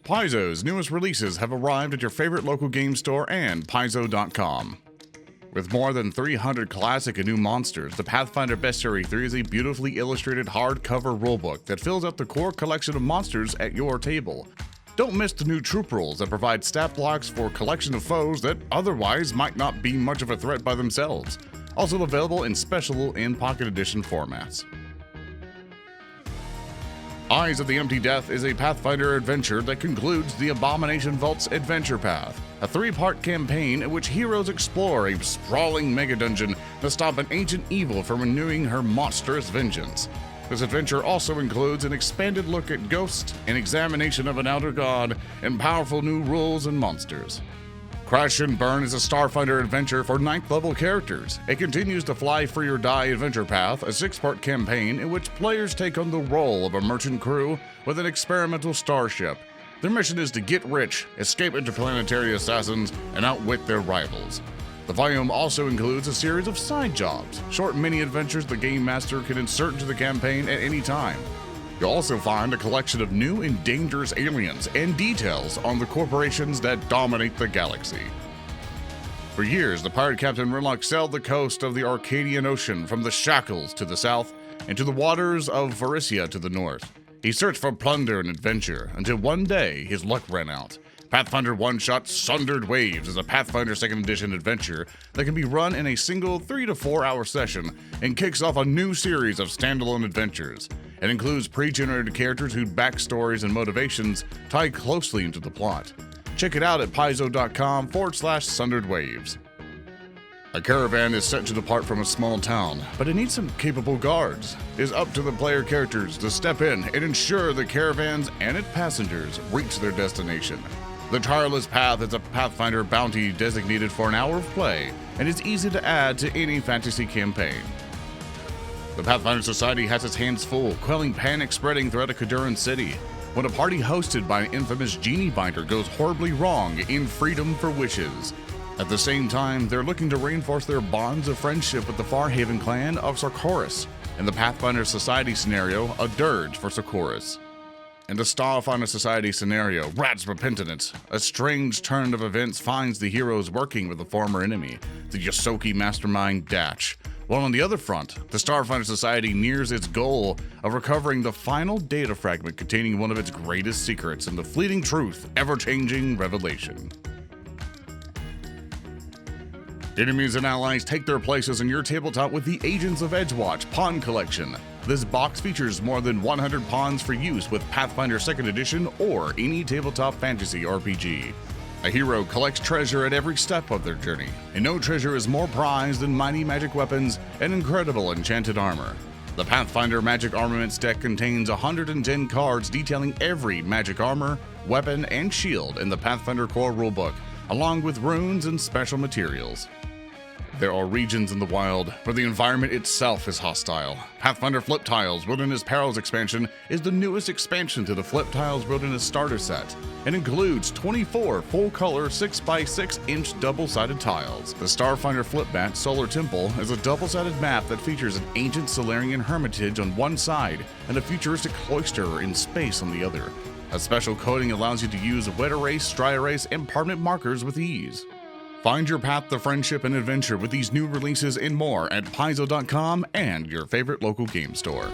Paizo's newest releases have arrived at your favorite local game store and Paizo.com. With more than 300 classic and new monsters, the Pathfinder Bestiary 3 is a beautifully illustrated hardcover rulebook that fills out the core collection of monsters at your table. Don't miss the new troop rules that provide stat blocks for a collection of foes that otherwise might not be much of a threat by themselves. Also available in special and pocket edition formats. Eyes of the Empty Death is a Pathfinder adventure that concludes the Abomination Vault's adventure path, a 3-part campaign in which heroes explore a sprawling mega-dungeon to stop an ancient evil from renewing her monstrous vengeance. This adventure also includes an expanded look at ghosts, an examination of an elder god, and powerful new rules and monsters. Crash and Burn is a Starfinder adventure for 9th level characters. It continues the Fly Free or Die adventure path, a 6-part campaign in which players take on the role of a merchant crew with an experimental starship. Their mission is to get rich, escape interplanetary assassins, and outwit their rivals. The volume also includes a series of side jobs, short mini-adventures the Game Master can insert into the campaign at any time. You'll also find a collection of new and dangerous aliens and details on the corporations that dominate the galaxy. For years, the pirate captain Rinlock sailed the coast of the Arcadian Ocean from the Shackles to the south and to the waters of Varisia to the north. He searched for plunder and adventure until one day his luck ran out. Pathfinder One-Shot Sundered Waves is a Pathfinder 2nd Edition adventure that can be run in a single 3 to 4 hour session and kicks off a new series of standalone adventures. It includes pre-generated characters whose backstories and motivations tie closely into the plot. Check it out at paizo.com/Sundered Waves. A caravan is set to depart from a small town, but it needs some capable guards. It is up to the player characters to step in and ensure the caravans and its passengers reach their destination. The Tireless Path is a Pathfinder bounty designated for an hour of play and is easy to add to any fantasy campaign. The Pathfinder Society has its hands full, quelling panic spreading throughout a Caduran city when a party hosted by an infamous genie binder goes horribly wrong in Freedom for Wishes. At the same time, they're looking to reinforce their bonds of friendship with the Farhaven clan of Sarkoris. In the Pathfinder Society scenario, a dirge for Sarkoris. In the Starfinder Society scenario, Rat's Repentance, a strange turn of events finds the heroes working with a former enemy, the Yosoki mastermind Datch. While on the other front, the Starfinder Society nears its goal of recovering the final data fragment containing one of its greatest secrets and the fleeting truth, ever-changing revelation. Enemies and allies take their places in your tabletop with the Agents of Edgewatch Pawn Collection. This box features more than 100 pawns for use with Pathfinder 2nd Edition or any tabletop fantasy RPG. A hero collects treasure at every step of their journey, and no treasure is more prized than mighty magic weapons and incredible enchanted armor. The Pathfinder Magic Armaments deck contains 110 cards detailing every magic armor, weapon, and shield in the Pathfinder Core Rulebook, along with runes and special materials. There are regions in the wild where the environment itself is hostile. Pathfinder Flip Tiles Wilderness Perils expansion is the newest expansion to the Flip Tiles Wilderness starter set. It includes 24 full-color 6x6-inch double-sided tiles. The Starfinder Flipbat Solar Temple is a double-sided map that features an ancient Solarian hermitage on one side and a futuristic cloister in space on the other. A special coating allows you to use wet erase, dry erase, and permanent markers with ease. Find your path to friendship and adventure with these new releases and more at Paizo.com and your favorite local game store.